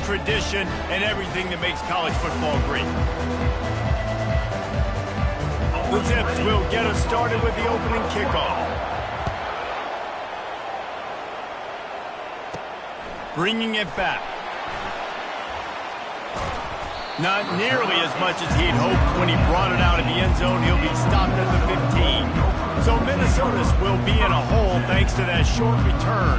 tradition, and everything that makes college football great. The Zips will get us started with the opening kickoff. Bringing it back. Not nearly as much as he'd hoped when he brought it out of the end zone. He'll be stopped at the 15. So Minnesota will be in a hole thanks to that short return.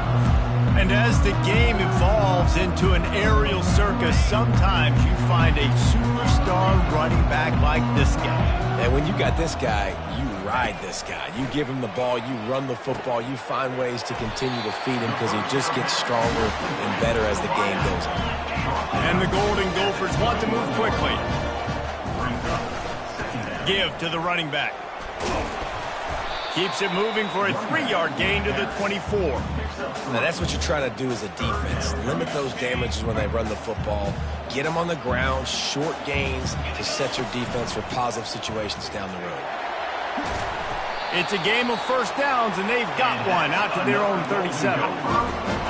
And as the game evolves into an aerial circus, sometimes you find a superstar running back like this guy. And when you got this guy, you ride this guy. You give him the ball, you run the football, you find ways to continue to feed him because he just gets stronger and better as the game goes on. And the Golden Gophers want to move quickly. Give to the running back. Keeps it moving for a 3-yard gain to the 24. Now that's what you're trying to do as a defense. Limit those damages when they run the football. Get them on the ground, short gains to set your defense for positive situations down the road. It's a game of first downs, and they've got one out to their own 37.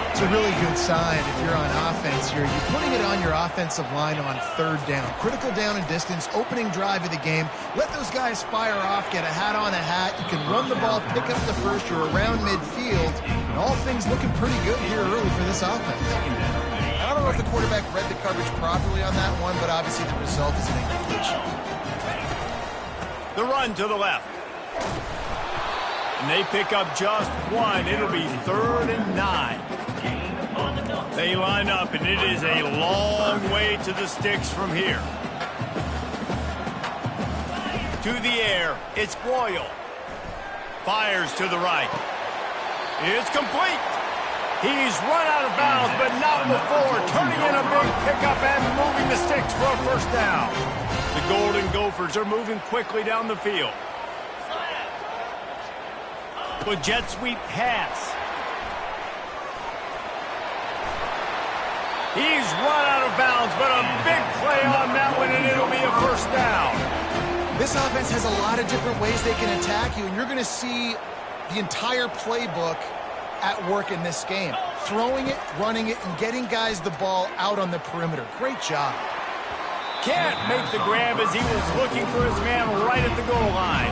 It's a really good sign if you're on offense here. You're putting it on your offensive line on third down. Critical down and distance, opening drive of the game. Let those guys fire off, get a hat on a hat. You can run the ball, pick up the first. You're around midfield. And all things looking pretty good here early for this offense. I don't know if the quarterback read the coverage properly on that one, but obviously the result is an incompletion. The run to the left. And they pick up just one. It'll be 3rd and 9. They line up, and it is a long way to the sticks from here. To the air, it's Boyle. Fires to the right. It's complete. He's run out of bounds, but not before. Turning in a big pickup and moving the sticks for a first down. The Golden Gophers are moving quickly down the field. With jet sweep pass. He's run out of bounds, but a big play on that one, and it'll be a first down. This offense has a lot of different ways they can attack you, and you're going to see the entire playbook at work in this game. Throwing it, running it, and getting guys the ball out on the perimeter. Great job. Can't make the grab as he was looking for his man right at the goal line.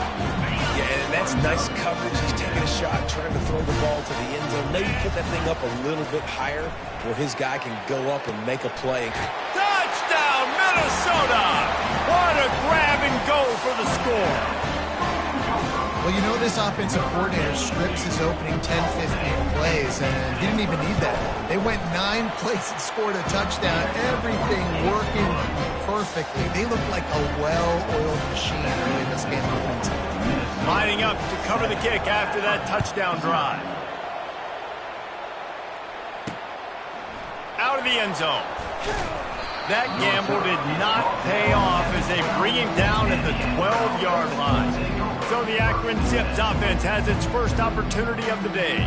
Yeah, and that's nice coverage. He's taking a shot, trying to throw the ball to the end zone. Maybe put that thing up a little bit higher where his guy can go up and make a play. Touchdown, Minnesota! What a grab and go for the score. Well, you know this offensive coordinator scripts his opening 10, 15 plays, and he didn't even need that. They went 9 plays and scored a touchdown. Everything working perfectly. They look like a well-oiled machine early in this game. Lining up to cover the kick after that touchdown drive. Out of the end zone. That gamble did not pay off as they bring him down at the 12-yard line. So the Akron Zips offense has its first opportunity of the day.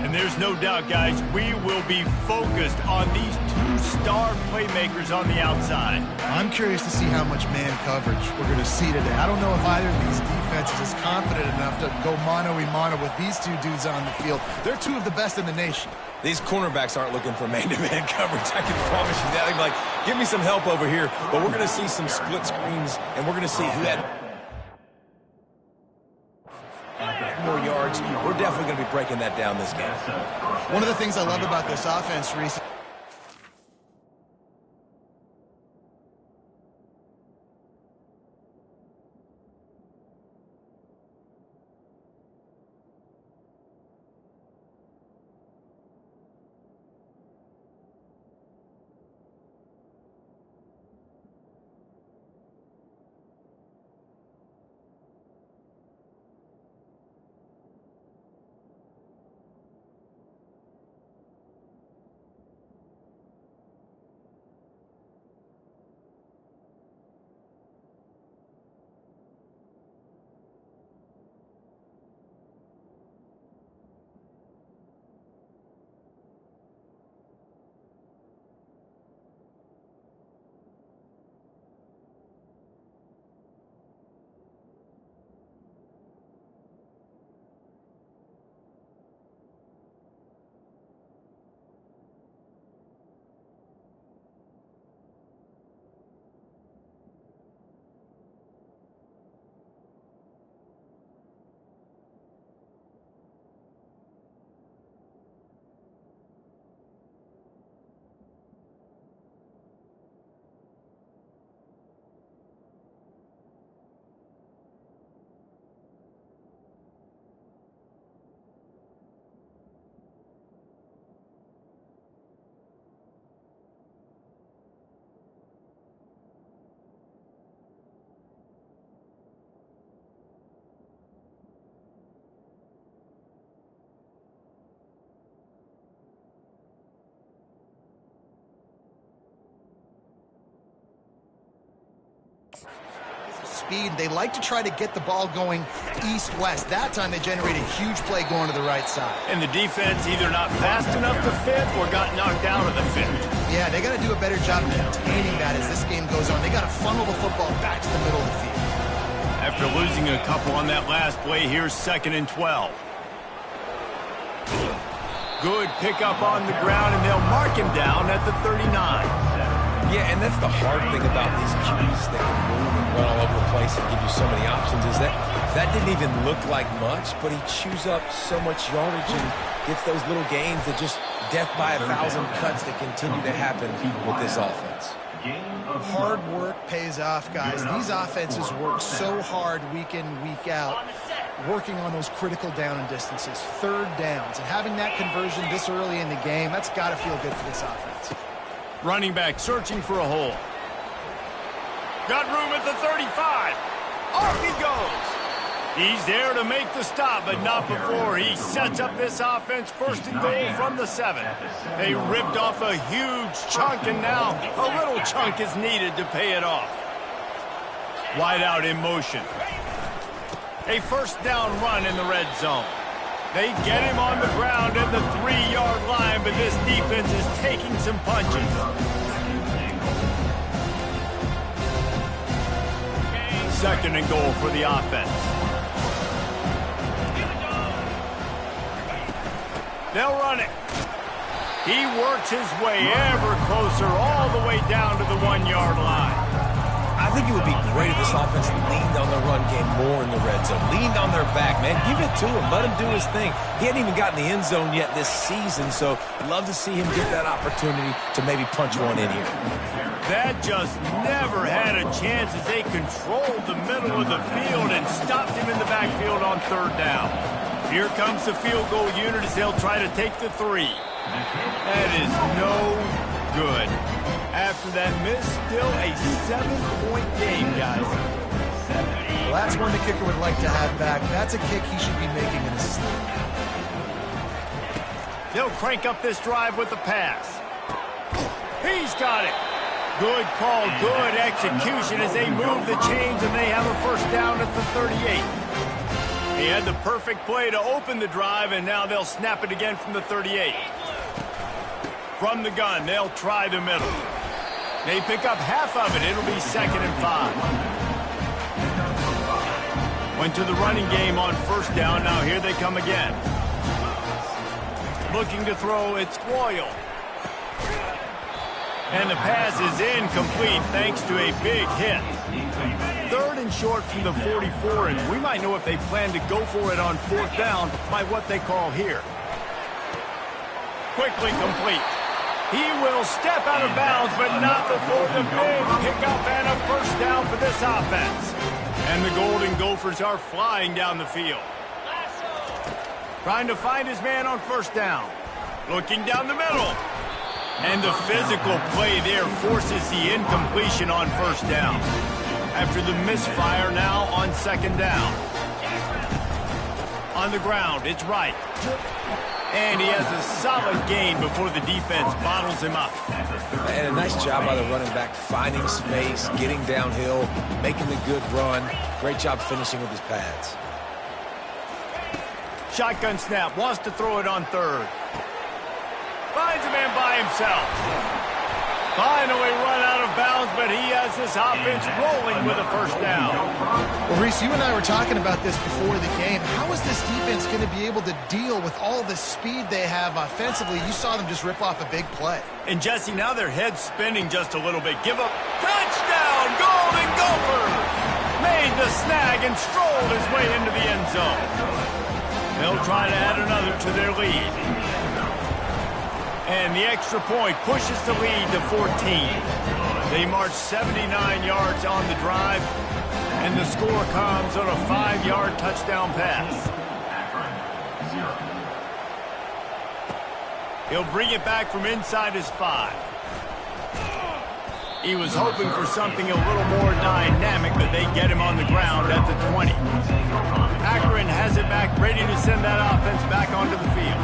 And there's no doubt, guys, we will be focused on these 2 star playmakers on the outside. I'm curious to see how much man coverage we're going to see today. I don't know if either of these defenses is confident enough to go mano-a-mano with these 2 dudes on the field. They're 2 of the best in the nation. These cornerbacks aren't looking for man-to-man coverage. I can promise you that. They're like, give me some help over here. But we're going to see some split screens, and we're going to see who had more yards. We're definitely going to be breaking that down this game. One of the things I love about this offense, Reese, Speed. They like to try to get the ball going east-west. That time they generated a huge play going to the right side. And the defense either not fast enough to fit or got knocked out of the fit. Yeah, they got to do a better job containing that as this game goes on. They got to funnel the football back to the middle of the field. After losing a couple on that last play, here's 2nd and 12. Good pickup on the ground, and they'll mark him down at the 39. Yeah, and that's the hard thing about these QBs that can move and run all over the place and give you so many options is that didn't even look like much, but he chews up so much yardage and gets those little gains that just death by 1,000 cuts that continue to happen with this offense. Hard work pays off, guys. These offenses work so hard week in, week out, working on those critical down and distances, 3rd downs, and having that conversion this early in the game, that's got to feel good for this offense. Running back searching for a hole. Got room at the 35. Off he goes. He's there to make the stop, but not before he sets up this offense 1st and goal from the 7. They ripped off a huge chunk, and now a little chunk is needed to pay it off. Wide out in motion. A 1st down run in the red zone. They get him on the ground at the 3-yard line, but this defense is taking some punches. 2nd and goal for the offense. They'll run it. He works his way ever closer all the way down to the 1-yard line. I think it would be great if this offense leaned on the run game more in the red zone. Leaned on their back, man. Give it to him. Let him do his thing. He hadn't even gotten the end zone yet this season, so love to see him get that opportunity to maybe punch one in here. That just never had a chance as they controlled the middle of the field and stopped him in the backfield on 3rd down. Here comes the field goal unit as they'll try to take the 3. That is no good. After that miss, still a 7-point game, guys. Well, that's one the kicker would like to have back. That's a kick he should be making in his sleep. They'll crank up this drive with the pass. He's got it. Good call, good execution as they move the chains, and they have a 1st down at the 38. He had the perfect play to open the drive, and now they'll snap it again from the 38. From the gun, they'll try the middle. They pick up half of it. It'll be 2nd and 5. Went to the running game on 1st down. Now here they come again. Looking to throw, it's Royal. And the pass is incomplete thanks to a big hit. 3rd and short from the 44, and we might know if they plan to go for it on 4th down by what they call here. Quickly complete. He will step out of bounds, but not before the big pickup and a 1st down for this offense. And the Golden Gophers are flying down the field. Trying to find his man on 1st down. Looking down the middle. And the physical play there forces the incompletion on 1st down. After the misfire, now on 2nd down. On the ground, it's Wright. And he has a solid gain before the defense bottles him up. And a nice job by the running back, finding space, getting downhill, making the good run. Great job finishing with his pads. Shotgun snap, wants to throw it on 3rd. Finds a man by himself. Finally run out of bounds, but he has this offense rolling with a 1st down. Well, Reese, you and I were talking about this before the game. How is this defense going to be able to deal with all the speed they have offensively? You saw them just rip off a big play. And, Jesse, now their head's spinning just a little bit. Give up. Touchdown, Golden Gopher! Made the snag and strolled his way into the end zone. They'll try to add another to their lead. And the extra point pushes the lead to 14. They march 79 yards on the drive, and the score comes on a 5-yard touchdown pass. He'll bring it back from inside his 5. He was hoping for something a little more dynamic, but they get him on the ground at the 20. Akron has it back, ready to send that offense back onto the field.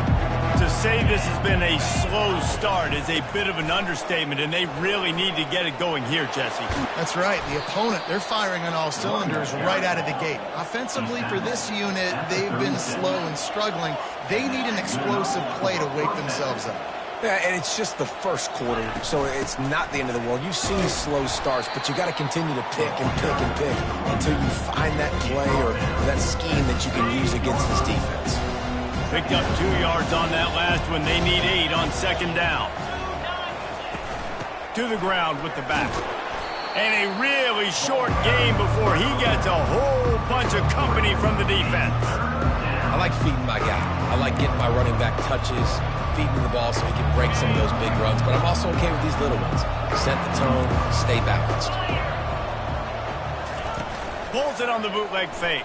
To say this has been a slow start is a bit of an understatement, and they really need to get it going here, Jesse. That's right. The opponent, they're firing on all cylinders right out of the gate. Offensively for this unit, they've been slow and struggling. They need an explosive play to wake themselves up. Yeah, and it's just the first quarter, so it's not the end of the world. You've seen slow starts, but you got to continue to pick and pick and pick until you find that play or that scheme that you can use against this defense. Picked up 2 yards on that last one. They need 8 on second down. To the ground with the back. And a really short game before he gets a whole bunch of company from the defense. I like feeding my guy. I like getting my running back touches, feeding the ball so he can break some of those big runs. But I'm also okay with these little ones. Set the tone, stay balanced. Pulls it on the bootleg fake.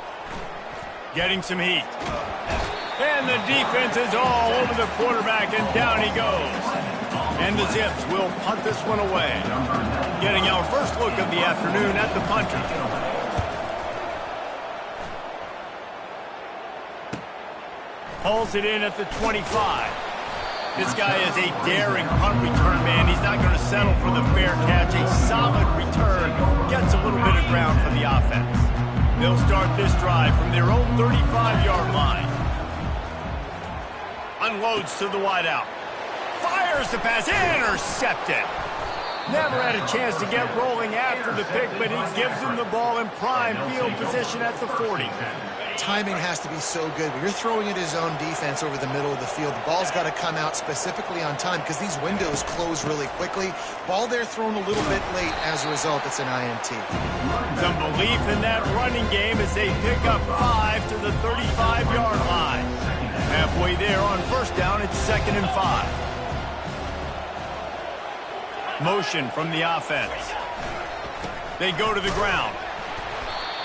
Getting some heat. And the defense is all over the quarterback, and down he goes. And the Zips will punt this one away. Getting our first look of the afternoon at the punter. Pulls it in at the 25. This guy is a daring punt return man. He's not going to settle for the fair catch. A solid return. Gets a little bit of ground for the offense. They'll start this drive from their own 35-yard line. Unloads to the wideout. Fires the pass. Intercepted. Never had a chance to get rolling after the pick, but he gives him the ball in prime field position at the 40. Timing has to be so good. When you're throwing at his own defense over the middle of the field, the ball's got to come out specifically on time because these windows close really quickly. Ball there thrown a little bit late. As a result, it's an INT. Some belief in that running game as they pick up 5 to the 35-yard line. Halfway there on first down, it's 2nd and 5. Motion from the offense. They go to the ground.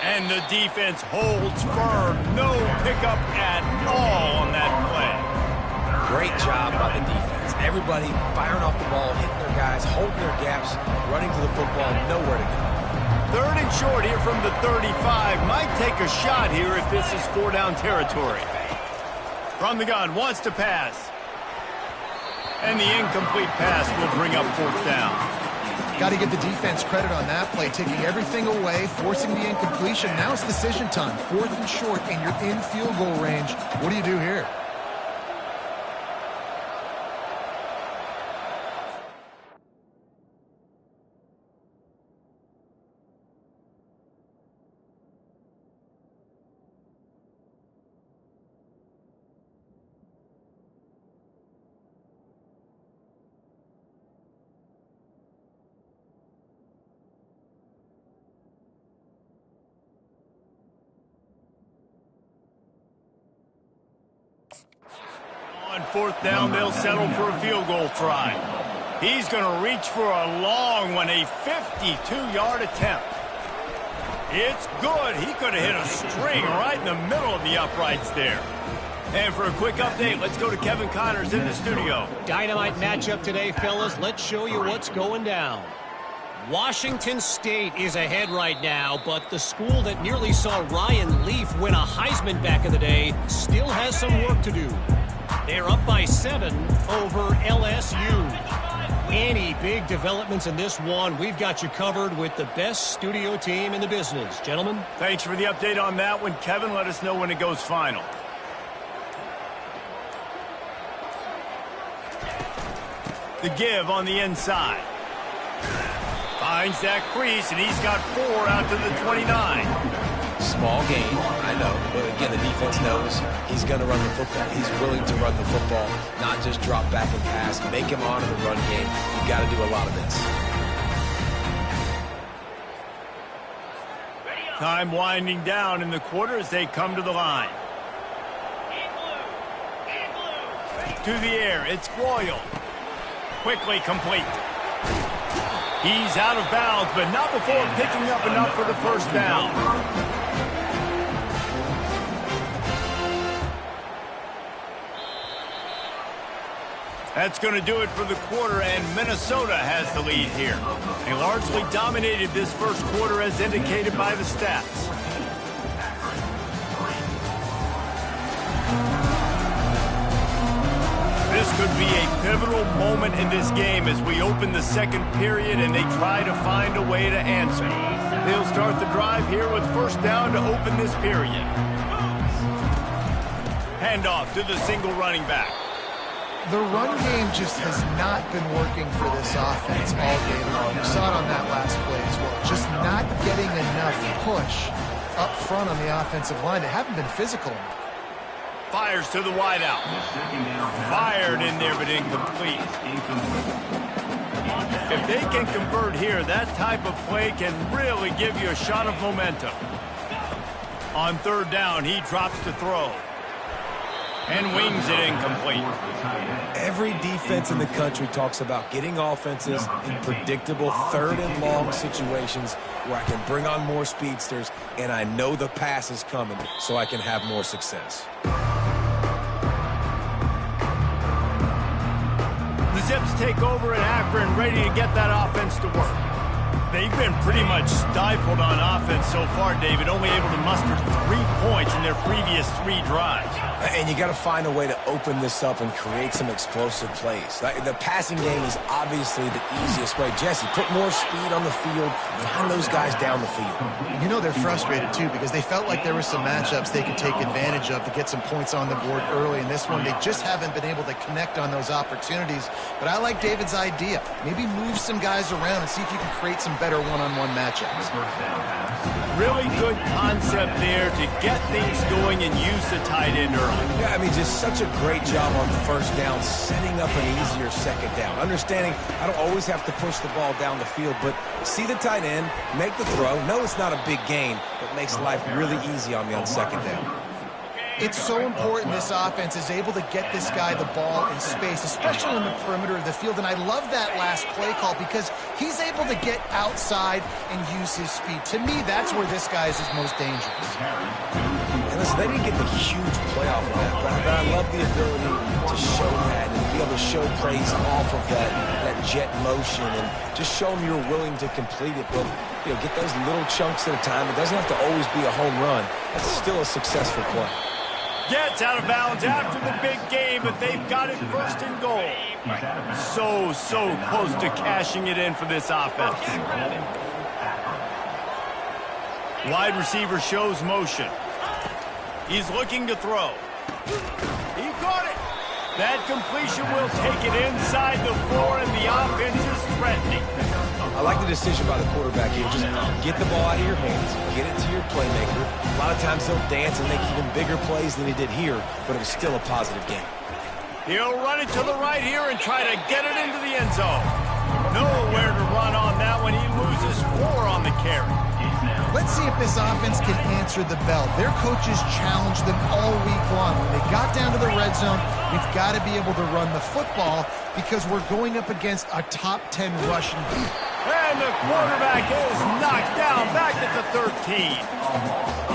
And the defense holds firm. No pickup at all on that play. Great job by the defense. Everybody firing off the ball, hitting their guys, holding their gaps, running to the football, nowhere to go. 3rd and short here from the 35. Might take a shot here if this is 4-down territory. From the gun, wants to pass. And the incomplete pass will bring up 4th down. Got to give the defense credit on that play, taking everything away, forcing the incompletion. Now it's decision time. 4th and short, and you're in field goal range. What do you do here? On 4th down, they'll settle for a field goal try. He's going to reach for a long one, a 52-yard attempt. It's good. He could have hit a string right in the middle of the uprights there. And for a quick update, let's go to Kevin Connors in the studio. Dynamite matchup today, fellas. Let's show you what's going down. Washington State is ahead right now, but the school that nearly saw Ryan Leaf win a Heisman back in the day still has some work to do. They're up by 7 over LSU. Any big developments in this one, we've got you covered with the best studio team in the business. Gentlemen? Thanks for the update on that one. Kevin, let us know when it goes final. The give on the inside. Finds that crease, and he's got 4 out to the 29. Small gain, I know, but again, the defense knows he's going to run the football. He's willing to run the football, not just drop back and pass, make him honor the run game. You've got to do a lot of this. Time winding down in the quarter as they come to the line. To the air, it's Royal. Quickly complete. He's out of bounds, but not before picking up enough for the first down. That's going to do it for the quarter, and Minnesota has the lead here. They largely dominated this first quarter as indicated by the stats. This could be a pivotal moment in this game as we open the second period and they try to find a way to answer. They'll start the drive here with first down to open this period. Handoff to the single running back. The run game just has not been working for this offense all game long. You saw it on that last play as well. Just not getting enough push up front on the offensive line. They haven't been physical enough. Fires to the wideout. Fired in there, but incomplete. If they can convert here, that type of play can really give you a shot of momentum. On third down, he drops to throw. And wings it incomplete. Every defense in the country talks about getting offenses in predictable third and long situations where I can bring on more speedsters and I know the pass is coming so I can have more success. The Zips take over in Akron, ready to get that offense to work. They've been pretty much stifled on offense so far, David, only able to muster 3 points in their previous 3 drives. And you got to find a way to open this up and create some explosive plays. The passing game is obviously the easiest way. Jesse, put more speed on the field, find those guys down the field. You know they're frustrated, too, because they felt like there were some matchups they could take advantage of to get some points on the board early. In this one, they just haven't been able to connect on those opportunities. But I like David's idea. Maybe move some guys around and see if you can create some better one-on-one matchups. Really good concept there to get things going and use the tight end early. Yeah, I mean, just such a great job on first down, setting up an easier second down. Understanding I don't always have to push the ball down the field, but see the tight end, make the throw. No, it's not a big gain, but makes life really easy on me on second down. It's so important this offense is able to get this guy the ball in space, especially in the perimeter of the field. And I love that last play call because he's able to get outside and use his speed. To me, that's where this guy is his most dangerous. And listen, they didn't get the huge playoff of that, but I love the ability to show that and be able to show plays off of that jet motion and just show them you're willing to complete it. But, you know, get those little chunks at a time. It doesn't have to always be a home run. That's still a successful play. Gets out of bounds after the big game, but they've got it first and goal. So close to cashing it in for this offense. Wide receiver shows motion. He's looking to throw. He caught it. That completion will take it inside the 4, and the offense is threatening. I like the decision by the quarterback here. Just get the ball out of your hands, get it to your playmaker. A lot of times he'll dance and make even bigger plays than he did here, but it was still a positive game. He'll run it to the right here and try to get it into the end zone. Nowhere to run on that one. He loses 4 on the carry. Let's see if this offense can answer the bell. Their coaches challenged them all week long. When they got down to the red zone, we've got to be able to run the football because we're going up against a top 10 rushing team. And the quarterback is knocked down back at the 13.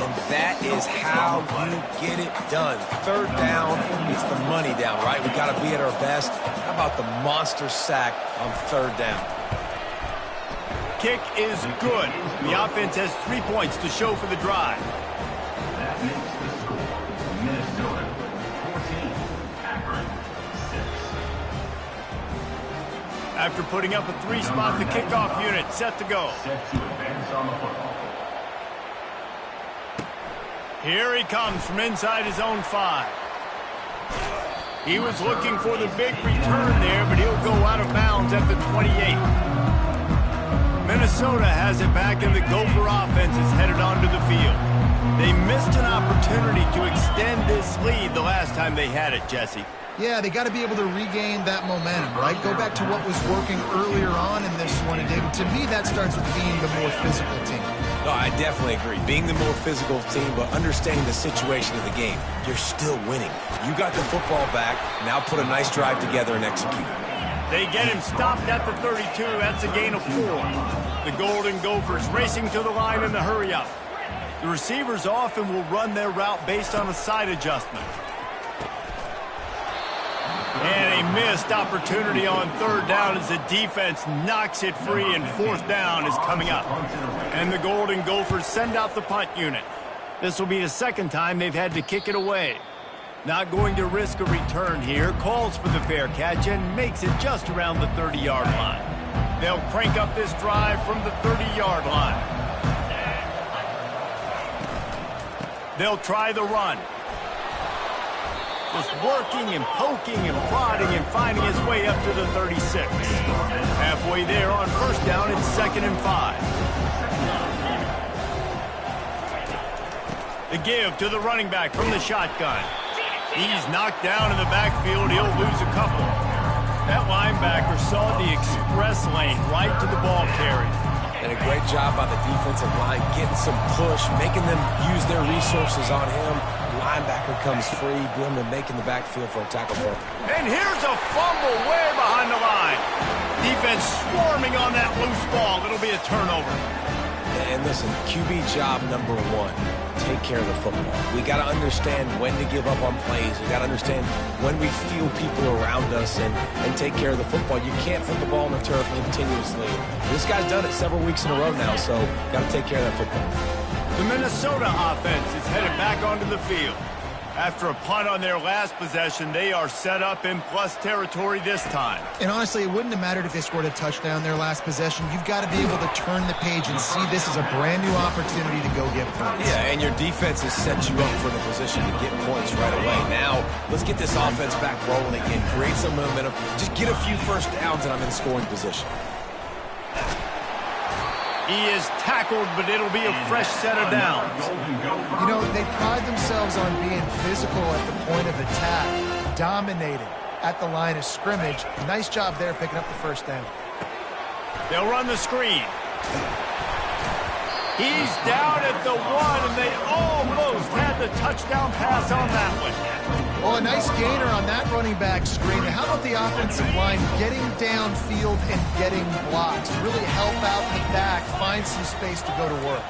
And that is how you get it done. Third down, it's the money down, right? We've got to be at our best. How about the monster sack on third down? Kick is good. The offense has 3 points to show for the drive. That makes the score Minnesota 14, Akron 6. After putting up a 3-spot, the kickoff unit set to go. Set to advance on the football. Here he comes from inside his own 5. He was looking for the big return there, but he'll go out of bounds at the 28. Minnesota has it back, and the Gopher offense is headed onto the field. They missed an opportunity to extend this lead the last time they had it, Jesse. Yeah, they got to be able to regain that momentum, right? Go back to what was working earlier on in this one. And, David, to me, that starts with being the more physical team. No, I definitely agree. Being the more physical team, but understanding the situation of the game. You're still winning. You got the football back. Now put a nice drive together and execute. They get him stopped at the 32. That's a gain of 4. The Golden Gophers racing to the line in the hurry-up. The receivers often will run their route based on a side adjustment. And a missed opportunity on third down as the defense knocks it free, and fourth down is coming up. And the Golden Gophers send out the punt unit. This will be the second time they've had to kick it away. Not going to risk a return here. Calls for the fair catch and makes it just around the 30-yard line. They'll crank up this drive from the 30-yard line. They'll try the run. Just working and poking and prodding and finding his way up to the 36. Halfway there on first down, it's 2nd and 5. The give to the running back from the shotgun. He's knocked down in the backfield. He'll lose a couple. That linebacker saw the express lane right to the ball carrier. And a great job by the defensive line getting some push, making them use their resources on him. Linebacker comes free, boom, and making the backfield for a tackle for him. And here's a fumble way behind the line. Defense swarming on that loose ball. It'll be a turnover. And listen, QB job number 1, take care of the football. We got to understand when to give up on plays. We got to understand when we feel people around us and take care of the football. You can't put the ball on the turf continuously. This guy's done it several weeks in a row now, so got to take care of that football. The Minnesota offense is headed back onto the field. After a punt on their last possession, they are set up in plus territory this time. And honestly, it wouldn't have mattered if they scored a touchdown their last possession. You've got to be able to turn the page and see this as a brand new opportunity to go get points. Yeah, and your defense has set you up for the position to get points right away. Now, let's get this offense back rolling again, create some momentum, just get a few first downs, and I'm in scoring position. He is tackled, but it'll be a fresh set of downs. You know, they pride themselves on being physical at the point of attack, dominating at the line of scrimmage. Nice job there picking up the first down. They'll run the screen. He's down at the 1, and they almost had the touchdown pass on that one. Well, a nice gainer on that running back screen. How about the offensive line getting downfield and getting blocks? Really help out in the back, find some space to go to work.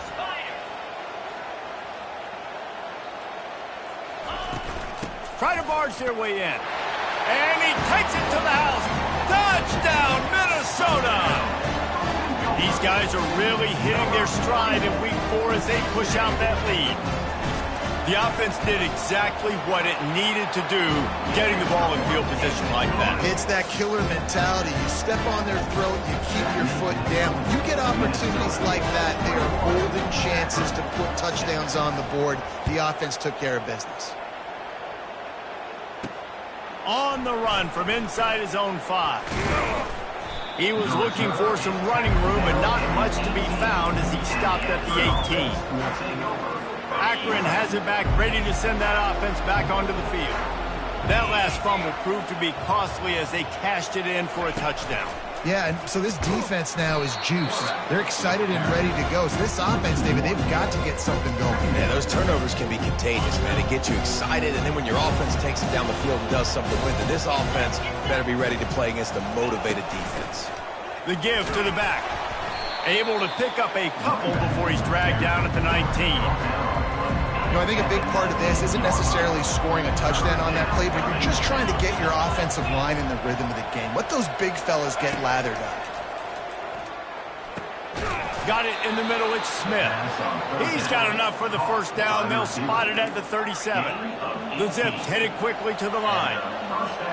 Try to barge their way in. And he takes it to the house. Touchdown, Minnesota! These guys are really hitting their stride in week 4 as they push out that lead. The offense did exactly what it needed to do, getting the ball in field position like that. It's that killer mentality. You step on their throat, you keep your foot down. When you get opportunities like that, they are golden chances to put touchdowns on the board. The offense took care of business. On the run from inside his own 5. He was looking for some running room, but not much to be found as he stopped at the 18. Akron has it back, ready to send that offense back onto the field. That last fumble proved to be costly as they cashed it in for a touchdown. Yeah, and so this defense now is juiced. They're excited and ready to go. So this offense, David, they've got to get something going. Yeah, those turnovers can be contagious, man. It gets you excited, and then when your offense takes it down the field and does something with it, this offense better be ready to play against a motivated defense. The give to the back. Able to pick up a couple before he's dragged down at the 19. You know, I think a big part of this isn't necessarily scoring a touchdown on that play, but you're just trying to get your offensive line in the rhythm of the game. Let those big fellas get lathered up. Got it in the middle. It's Smith. He's got enough for the first down. They'll spot it at the 37. The Zips headed quickly to the line.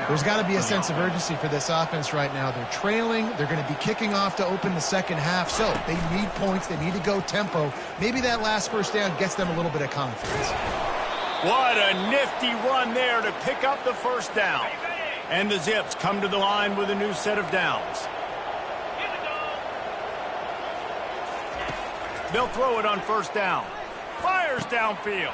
There's got to be a sense of urgency for this offense right now. They're trailing. They're going to be kicking off to open the second half. So they need points. They need to go tempo. Maybe that last first down gets them a little bit of confidence. What a nifty run there to pick up the first down. And the Zips come to the line with a new set of downs. They'll throw it on first down. Fires downfield.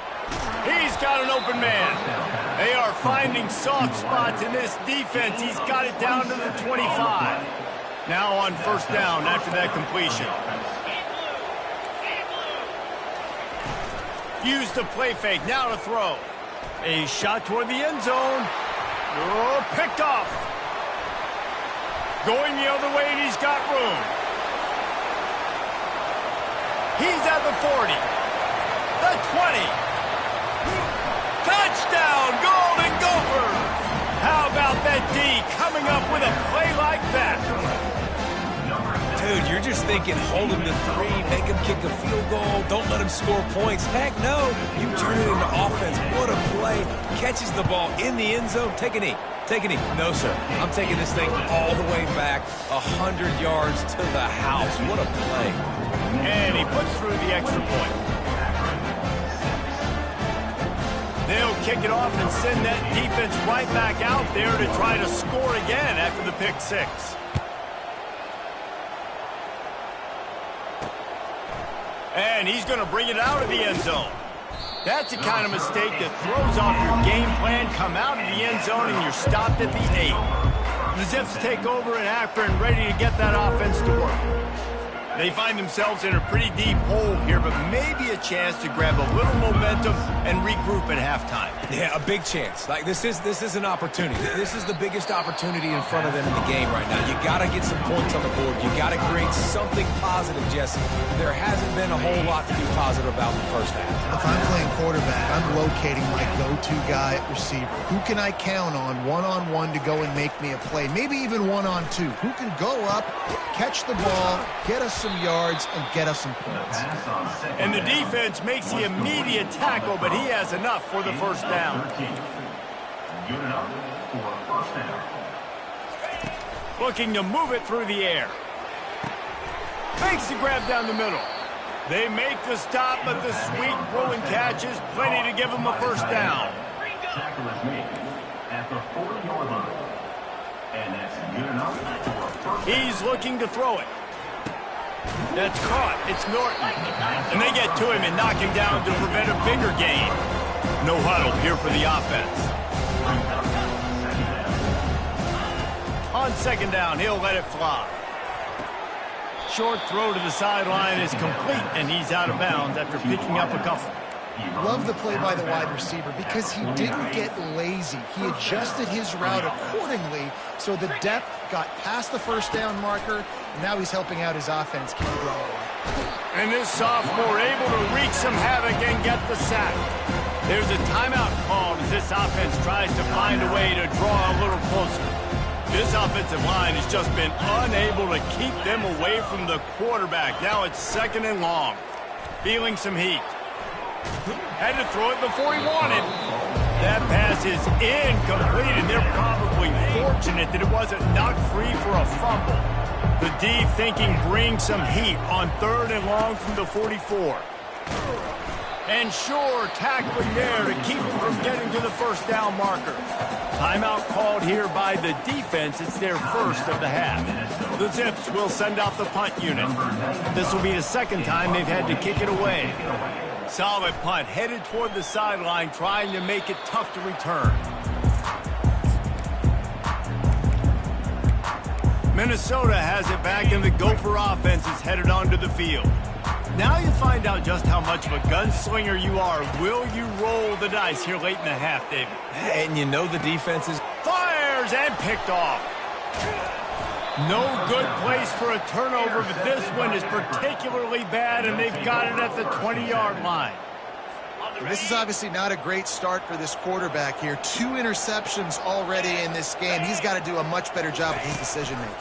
He's got an open man. They are finding soft spots in this defense. He's got it down to the 25. Now on first down after that completion. Use the play fake. Now to throw. A shot toward the end zone. Oh, picked off. Going the other way, and he's got room. He's at the 40. The 20. Touchdown, Golden Gophers! How about that D coming up with a play like that? Dude, you're just thinking, hold him to 3, make him kick a field goal, don't let him score points. Heck no, you turn it into offense. What a play. Catches the ball in the end zone. Take a knee. Take a knee. No, sir. I'm taking this thing all the way back 100 yards to the house. What a play. And he puts through the extra point. They'll kick it off and send that defense right back out there to try to score again after the pick 6. And he's going to bring it out of the end zone. That's the kind of mistake that throws off your game plan. Come out of the end zone and you're stopped at the 8. The Zips take over in Akron, ready to get that offense to work. They find themselves in a pretty deep hole here, but maybe a chance to grab a little momentum and regroup at halftime. Yeah, a big chance. Like this is an opportunity. This is the biggest opportunity in front of them in the game right now. You got to get some points on the board. You got to create something positive, Jesse. There hasn't been a whole lot to be positive about in the first half. If I'm playing quarterback, I'm locating my go-to guy at receiver. Who can I count on one-on-one to go and make me a play? Maybe even one-on-two. Who can go up, catch the ball, get us some yards, and get us some points. And the defense makes the immediate tackle, but he has enough for the first down. Good enough for a first down. Looking to move it through the air. Makes the grab down the middle. They make the stop, but the sweet rolling catch is plenty to give them a first down. Tackle is made at the 40-yard line. And that's good enough for a first down. He's looking to throw it. That's caught. It's Norton. And they get to him and knock him down to prevent a bigger gain. No huddle here for the offense. On second down, he'll let it fly. Short throw to the sideline is complete, and he's out of bounds after picking up a couple. Love the play by the wide receiver because he didn't get lazy. He adjusted his route accordingly, so the depth got past the first down marker, and now he's helping out his offense keep the ball away. And this sophomore able to wreak some havoc and get the sack. There's a timeout called as this offense tries to find a way to draw a little closer. This offensive line has just been unable to keep them away from the quarterback. Now it's second and long. Feeling some heat. Had to throw it before he wanted. That pass is incomplete, and they're probably fortunate that it wasn't knocked free for a fumble. The D thinking bring some heat on third and long from the 44. And sure, tackling there to keep him from getting to the first down marker. Timeout called here by the defense. It's their first of the half. The Zips will send out the punt unit. This will be the second time they've had to kick it away. Solid punt, headed toward the sideline, trying to make it tough to return. Minnesota has it back, and the Gopher offense is headed onto the field. Now you find out just how much of a gunslinger you are. Will you roll the dice here late in the half, David? And you know the defense is... Fires and picked off. No good place for a turnover, but this one is particularly bad, and they've got it at the 20-yard line. This is obviously not a great start for this quarterback here. 2 interceptions already in this game. He's got to do a much better job with his decision-making.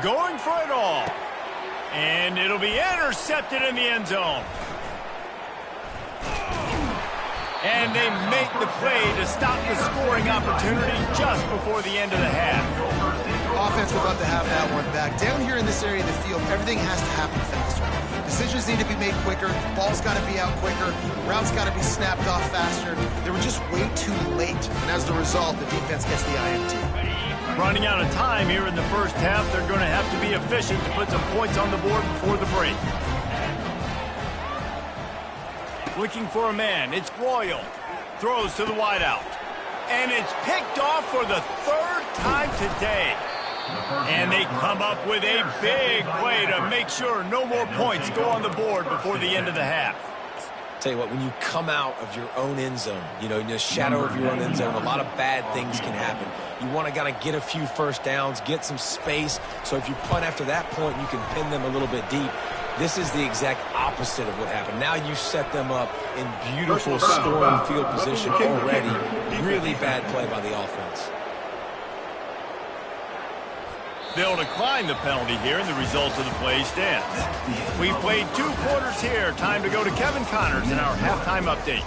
Going for it all. And it'll be intercepted in the end zone. And they make the play to stop the scoring opportunity just before the end of the half. Offense would love to have that one back. Down here in this area of the field, everything has to happen faster. Decisions need to be made quicker. Ball's got to be out quicker. Routes got to be snapped off faster. They were just way too late. And as a result, the defense gets the INT. Running out of time here in the first half, they're going to have to be efficient to put some points on the board before the break. Looking for a man. It's Royal. Throws to the wideout. And it's picked off for the 3rd time today. And they come up with a big play to make sure no more points go on the board before the end of the half. Tell you what, when you come out of your own end zone, you know, in the shadow of your own end zone, a lot of bad things can happen. You want to kind of get a few first downs, get some space, so if you punt after that point, you can pin them a little bit deep. This is the exact opposite of what happened. Now you set them up in beautiful scoring field position already. Really bad play by the offense. They'll decline the penalty here, and the result of the play stands. We've played 2 quarters here. Time to go to Kevin Connors in our halftime update.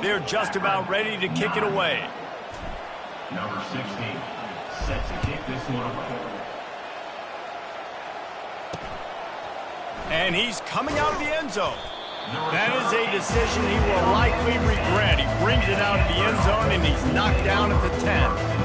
They're just about ready to kick it away. Number 16, set to kick this one away. And he's coming out of the end zone. That is a decision he will likely regret. He brings it out of the end zone, and he's knocked down at the 10.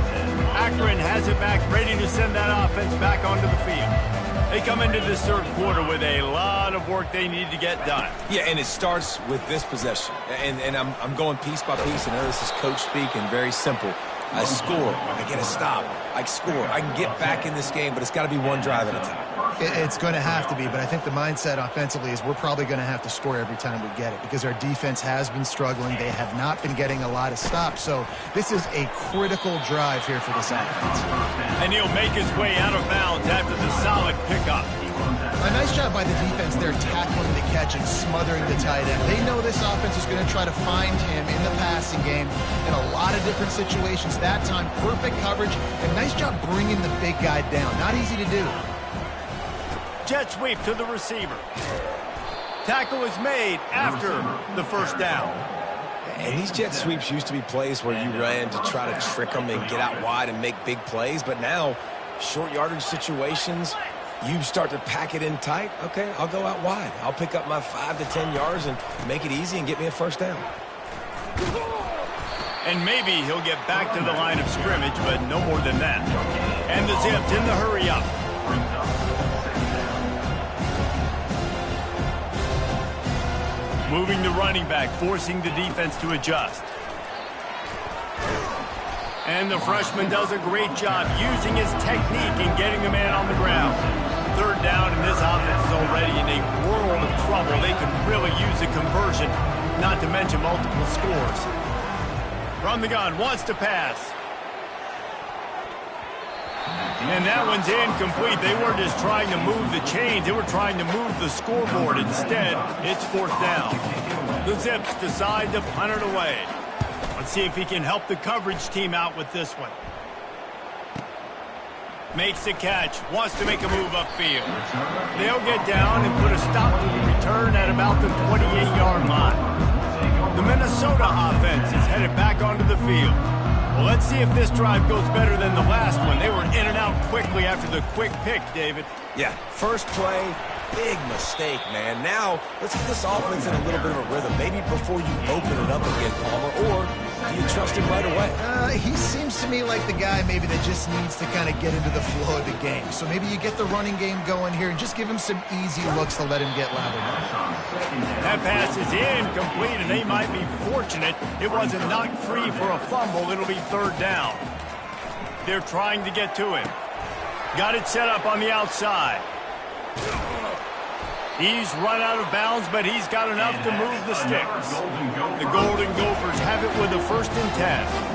Akron has it back, ready to send that offense back onto the field. They come into this third quarter with a lot of work they need to get done. Yeah, and it starts with this possession. And I'm going piece by piece. I know this is coach speak and very simple. I score. I get a stop. I score. I can get back in this game, but it's got to be one drive at a time. It's going to have to be, but I think the mindset offensively is we're probably going to have to score every time we get it because our defense has been struggling. They have not been getting a lot of stops, so this is a critical drive here for this offense. And he'll make his way out of bounds after the solid pickup. A nice job by the defense there tackling the catch and smothering the tight end. They know this offense is going to try to find him in the passing game in a lot of different situations. That time, perfect coverage, and nice job bringing the big guy down. Not easy to do. Jet sweep to the receiver. Tackle is made after the first down. And these jet sweeps used to be plays where you ran to try to trick them and get out wide and make big plays. But now, short yardage situations, you start to pack it in tight. Okay, I'll go out wide. I'll pick up my 5 to 10 yards and make it easy and get me a first down. And maybe he'll get back to the line of scrimmage, but no more than that. And the Zips in the hurry up. Moving the running back, forcing the defense to adjust. And the freshman does a great job using his technique and getting the man on the ground. Third down, and this offense is already in a world of trouble. They could really use a conversion, not to mention multiple scores. From the gun, wants to pass. And that one's incomplete. They weren't just trying to move the chains. They were trying to move the scoreboard. Instead, it's fourth down. The Zips decide to punt it away. Let's see if he can help the coverage team out with this one. Makes the catch. Wants to make a move upfield. They'll get down and put a stop to the return at about the 28-yard line. The Minnesota offense is headed back onto the field. Well, let's see if this drive goes better than the last one. They were in and out quickly after the quick pick, David. Yeah, first play, big mistake, man. Now, let's get this offense in a little bit of a rhythm. Maybe before you open it up again, Palmer, or do you trust him right away? He seems to me like the guy maybe that just needs to kind of get into the flow of the game. So maybe you get the running game going here and just give him some easy looks to let him get louder. That pass is incomplete, and they might be fortunate it wasn't knocked free for a fumble. It'll be third down. They're trying to get to him. Got it set up on the outside. He's run out of bounds, but he's got enough to move the sticks. The Golden Gophers have it with a 1st and 10.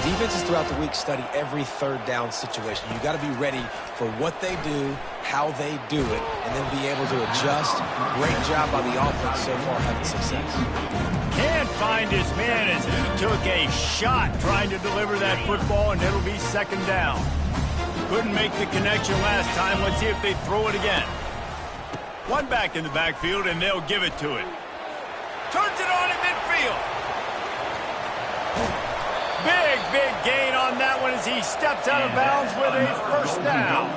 Defenses throughout the week study every third down situation. You got to be ready for what they do, how they do it, and then be able to adjust. Great job by the offense so far having success. Can't find his man as he took a shot trying to deliver that football, and it'll be second down. Couldn't make the connection last time. Let's see if they throw it again. One back in the backfield, and they'll give it to him. Turns it on in midfield. Big gain on that one as he steps out of bounds with a first down.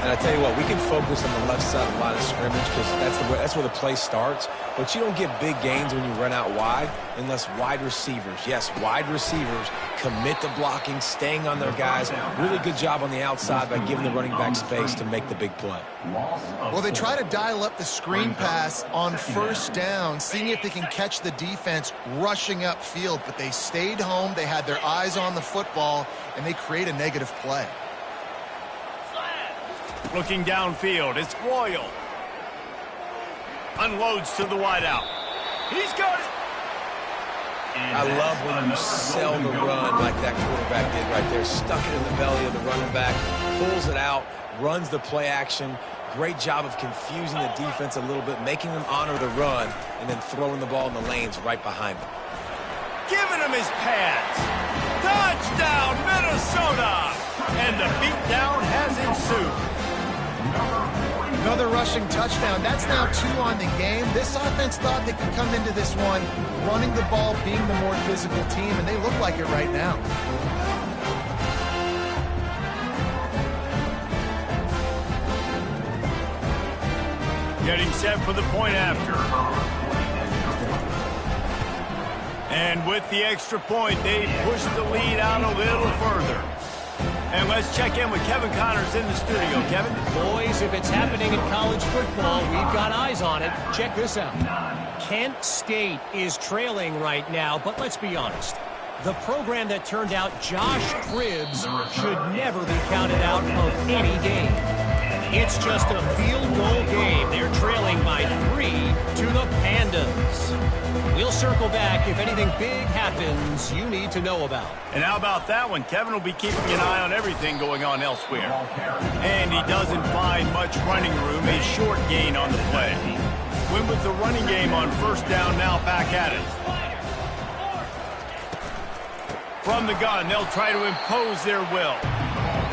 And I tell you what, we can focus on the left side of the line of scrimmage because that's where the play starts. But you don't get big gains when you run out wide unless wide receivers, yes, wide receivers commit to blocking, staying on their guys. Really good job on the outside by giving the running back space to make the big play. Well, they try to dial up the screen pass on first down, seeing if they can catch the defense rushing upfield, but they stayed home. They had their eyes on the football, and they create a negative play. Looking downfield, it's Royal. Unloads to the wideout. He's got it. I love when you sell the run like that quarterback did right there. Stuck it in the belly of the running back, pulls it out, runs the play action. Great job of confusing the defense a little bit, making them honor the run, and then throwing the ball in the lanes right behind him. Giving him his pads. Touchdown, Minnesota! And the beatdown has ensued. Another rushing touchdown. That's now 2 on the game. This offense thought they could come into this one running the ball, being the more physical team, and they look like it right now. Getting set for the point after. And with the extra point, they push the lead out a little further. And let's check in with Kevin Connors in the studio. Kevin? Boys, if it's happening in college football, we've got eyes on it. Check this out. Kent State is trailing right now, but let's be honest. The program that turned out Josh Cribbs should never be counted out of any game. It's just a field goal game. They're trailing by 3 to the Pandas. We'll circle back if anything big happens you need to know about. And how about that one? Kevin will be keeping an eye on everything going on elsewhere. And he doesn't find much running room. A short gain on the play. Win with the running game on first down, now back at it. From the gun, they'll try to impose their will.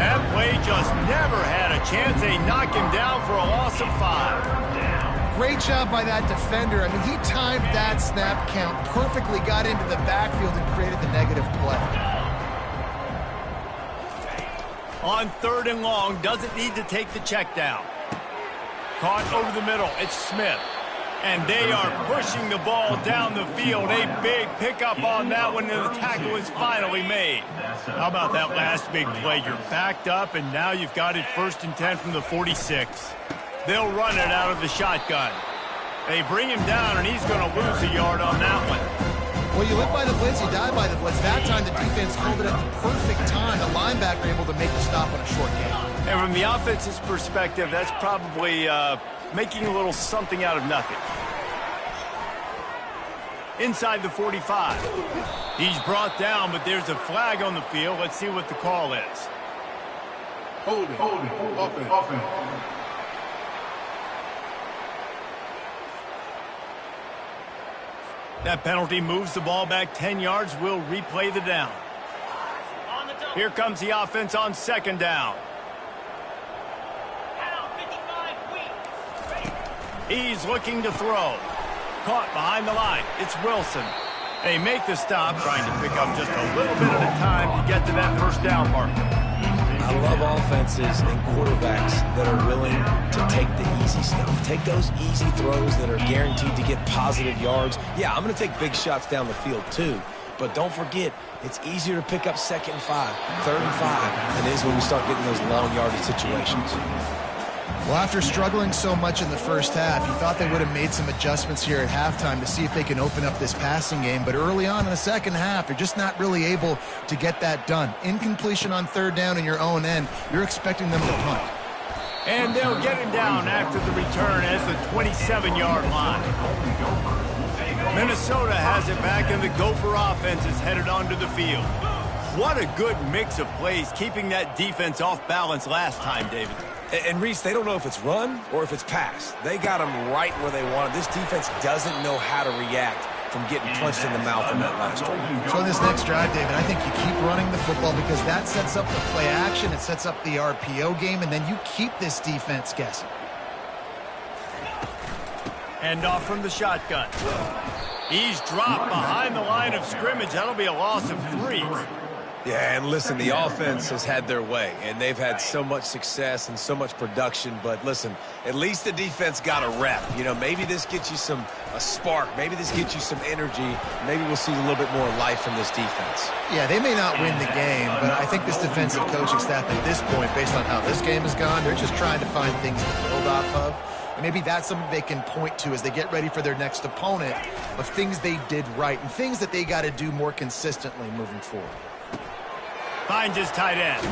That play just never had a chance. They knock him down for a loss of 5. Great job by that defender. I mean, he timed that snap count perfectly, got into the backfield and created the negative play. On 3rd and long, doesn't need to take the check down. Caught over the middle, it's Smith. And they are pushing the ball down the field. A big pickup on that one, and the tackle is finally made. How about that last big play? You're backed up, and now you've got it 1st and 10 from the 46. They'll run it out of the shotgun. They bring him down, and he's going to lose a yard on that one. Well, you live by the blitz, you die by the blitz. That time, the defense called it at the perfect time. The linebacker able to make the stop on a short game. And from the offense's perspective, that's probably making a little something out of nothing. Inside the 45. He's brought down, but there's a flag on the field. Let's see what the call is. Holding. Offense. That penalty moves the ball back 10 yards. We'll replay the down. Here comes the offense on 2nd down. He's looking to throw. Caught behind the line. It's Wilson. They make the stop, trying to pick up just a little bit at a time to get to that first down marker. I love offenses and quarterbacks that are willing to take the easy stuff. Take those easy throws that are guaranteed to get positive yards. Yeah, I'm going to take big shots down the field too. But don't forget, it's easier to pick up 2nd and 5, 3rd and 5 than it is when we start getting those long yardage situations. Well, after struggling so much in the first half, you thought they would have made some adjustments here at halftime to see if they can open up this passing game. But early on in the second half, they're just not really able to get that done. Incompletion on 3rd down in your own end, you're expecting them to punt. And they'll get him down after the return as the 27-yard line. Minnesota has it back, and the Gopher offense is headed onto the field. What a good mix of plays, keeping that defense off balance last time, David. And Reese, they don't know if it's run or if it's pass. They got them right where they want it. This defense doesn't know how to react from getting punched in the mouth in that last drive. So this next drive, David, I think you keep running the football because that sets up the play action, it sets up the RPO game, and then you keep this defense guessing. Hand off from the shotgun. He's dropped behind the line of scrimmage. That'll be a loss of 3. Yeah, and listen, the offense has had their way, and they've had so much success and so much production. But listen, at least the defense got a rep. You know, maybe this gets you a spark. Maybe this gets you some energy. Maybe we'll see a little bit more life from this defense. Yeah, they may not win the game, but I think this defensive coaching staff at this point, based on how this game has gone, they're just trying to find things to build off of. And maybe that's something they can point to as they get ready for their next opponent of things they did right and things that they got to do more consistently moving forward. Finds his tight end.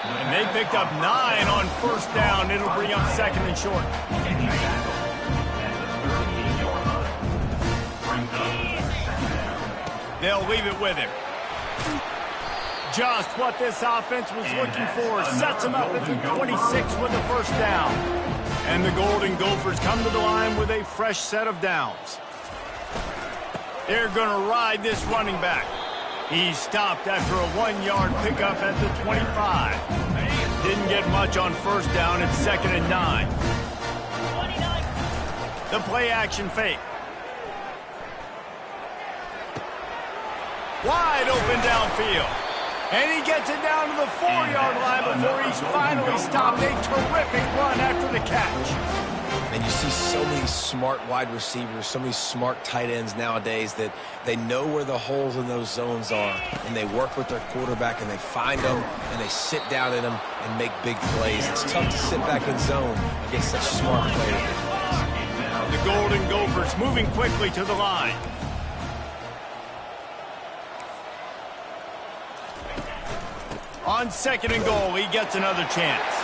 And they picked up 9 on first down. It'll bring up 2nd and short. They'll leave it with him. Just what this offense was looking for. Sets him up at the 26 with the first down. And the Golden Gophers come to the line with a fresh set of downs. They're going to ride this running back. He's stopped after a 1-yard pickup at the 25. Didn't get much on first down. It's 2nd and 9. The play action fake. Wide open downfield. And he gets it down to the 4-yard line before he's finally stopped. A terrific run after the catch. And you see so many smart wide receivers, so many smart tight ends nowadays that they know where the holes in those zones are, and they work with their quarterback, and they find them, and they sit down in them and make big plays. It's tough to sit back in zone against such smart players. The Golden Gophers moving quickly to the line. On 2nd and goal, he gets another chance.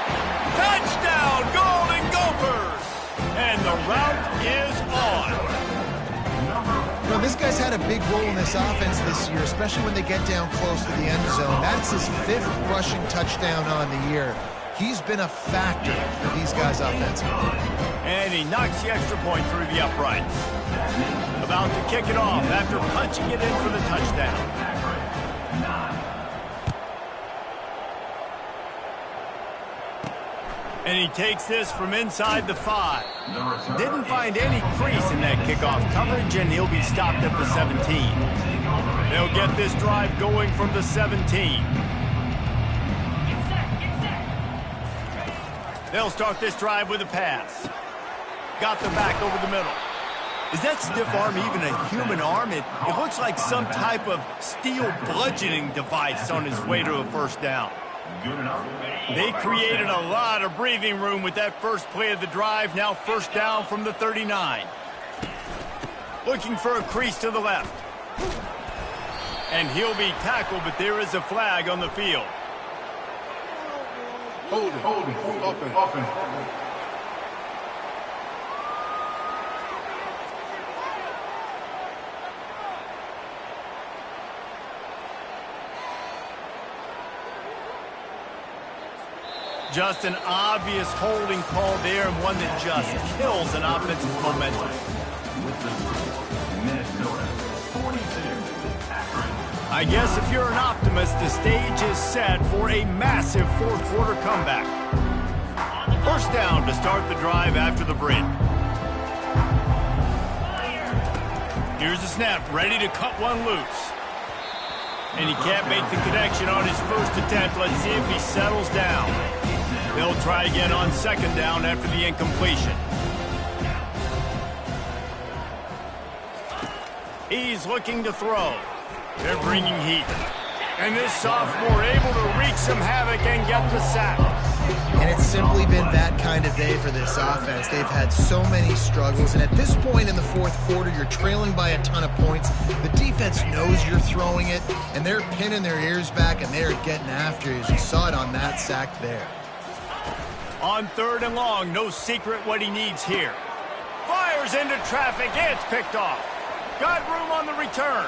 Touchdown, Golden Gophers! And the route is on. Well, this guy's had a big role in this offense this year, especially when they get down close to the end zone. That's his 5th rushing touchdown on the year. He's been a factor for these guys offensively. And he knocks the extra point through the uprights. About to kick it off after punching it in for the touchdown. And he takes this from inside the 5. Didn't find any crease in that kickoff coverage, and he'll be stopped at the 17. They'll get this drive going from the 17. They'll start this drive with a pass. Got the back over the middle. Is that stiff arm even a human arm? It looks like some type of steel bludgeoning device on his way to a first down. They created a lot of breathing room with that first play of the drive. Now first down from the 39. Looking for a crease to the left. And he'll be tackled, but there is a flag on the field. Hold it. Offense. Just an obvious holding call there, and one that just kills an offensive momentum. I guess if you're an optimist, the stage is set for a massive fourth-quarter comeback. First down to start the drive after the break. Here's the snap, ready to cut one loose. And he can't make the connection on his first attempt. Let's see if he settles down. They'll try again on 2nd down after the incompletion. He's looking to throw. They're bringing heat. And this sophomore able to wreak some havoc and get the sack. And it's simply been that kind of day for this offense. They've had so many struggles, and at this point in the 4th quarter, you're trailing by a ton of points. The defense knows you're throwing it, and they're pinning their ears back, and they're getting after you, as you saw it on that sack there. On 3rd and long, no secret what he needs here. Fires into traffic, it's picked off. Got room on the return.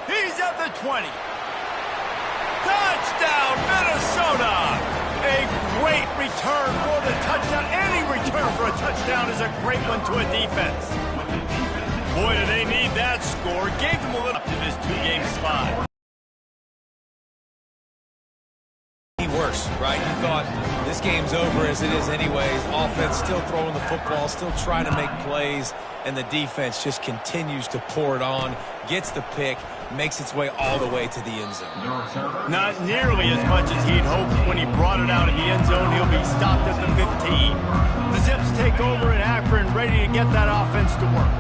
He's at the 20. Touchdown, Minnesota! A great return for the touchdown. Any return for a touchdown is a great one to a defense. Boy, do they need that score. Gave them a little up to this 2-game slide. Worse, right? You thought this game's over as it is anyways. Offense still throwing the football, still trying to make plays, and the defense just continues to pour it on, gets the pick, makes its way all the way to the end zone. Not nearly as much as he'd hoped when he brought it out of the end zone. He'll be stopped at the 15. The Zips take over in Akron, ready to get that offense to work.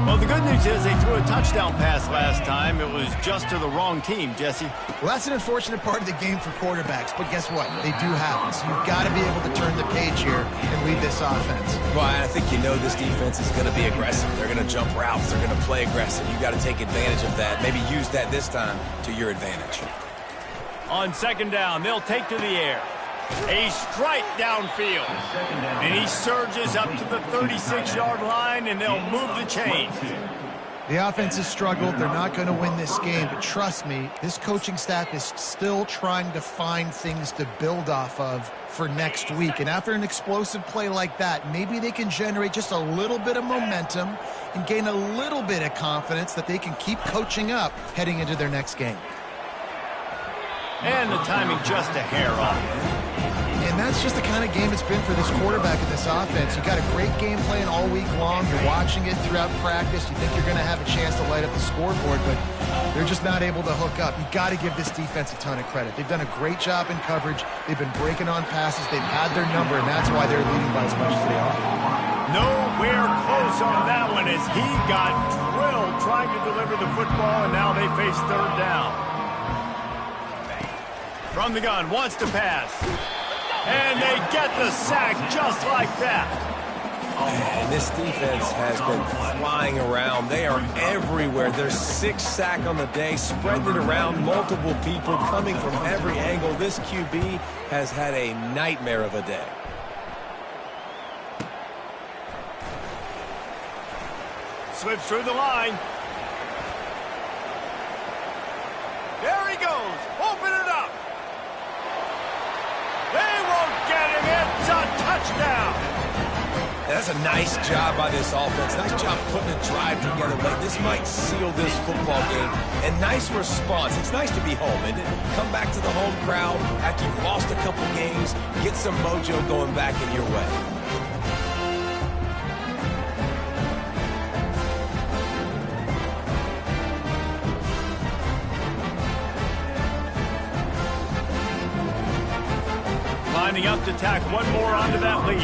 Well, the good news is they threw a touchdown pass last time. It was just to the wrong team, Jesse. Well, that's an unfortunate part of the game for quarterbacks, but guess what? They do happen, so you've got to be able to turn the page here and lead this offense. Well, I think you know this defense is going to be aggressive. They're going to jump routes. They're going to play aggressive. You've got to take advantage of that. Maybe use that this time to your advantage. On 2nd down, they'll take to the air. A strike downfield. And he surges up to the 36-yard line, and they'll move the chains. The offense has struggled. They're not going to win this game, but trust me, this coaching staff is still trying to find things to build off of for next week. And after an explosive play like that, maybe they can generate just a little bit of momentum and gain a little bit of confidence that they can keep coaching up heading into their next game. And the timing just a hair off. And that's just the kind of game it's been for this quarterback in this offense. You got a great game plan all week long. You're watching it throughout practice. You think you're going to have a chance to light up the scoreboard, but they're just not able to hook up. You got to give this defense a ton of credit. They've done a great job in coverage. They've been breaking on passes. They've had their number, and that's why they're leading by as much as they are. Nowhere close on that one as he got drilled trying to deliver the football, and now they face third down. From the gun, wants to pass. And they get the sack just like that. And this defense has been flying around. They are everywhere. There's 6 sacks on the day, spreading it around, multiple people coming from every angle. This QB has had a nightmare of a day. Slips through the line. There he goes. Open it up. They won't get him. It's a touchdown. That's a nice job by this offense. Nice job putting a drive together late. This might seal this football game. And nice response. It's nice to be home, isn't it? Come back to the home crowd after you've lost a couple games. Get some mojo going back in your way. Lining up to tack one more onto that lead.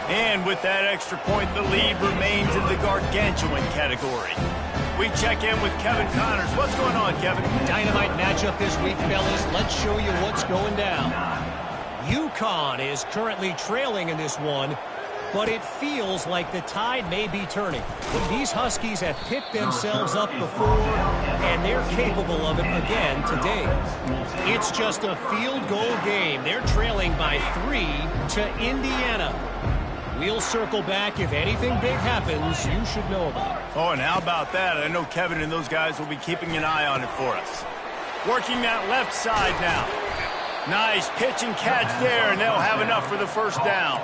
And with that extra point, the lead remains in the gargantuan category. We check in with Kevin Connors. What's going on, Kevin? Dynamite matchup this week, fellas. Let's show you what's going down. UConn is currently trailing in this one, but it feels like the tide may be turning. These Huskies have picked themselves up before, and they're capable of it again today. It's just a field goal game. They're trailing by 3 to Indiana. We'll circle back. If anything big happens, you should know about it. Oh, and how about that? I know Kevin and those guys will be keeping an eye on it for us. Working that left side now. Nice pitch and catch there, and they'll have enough for the first down.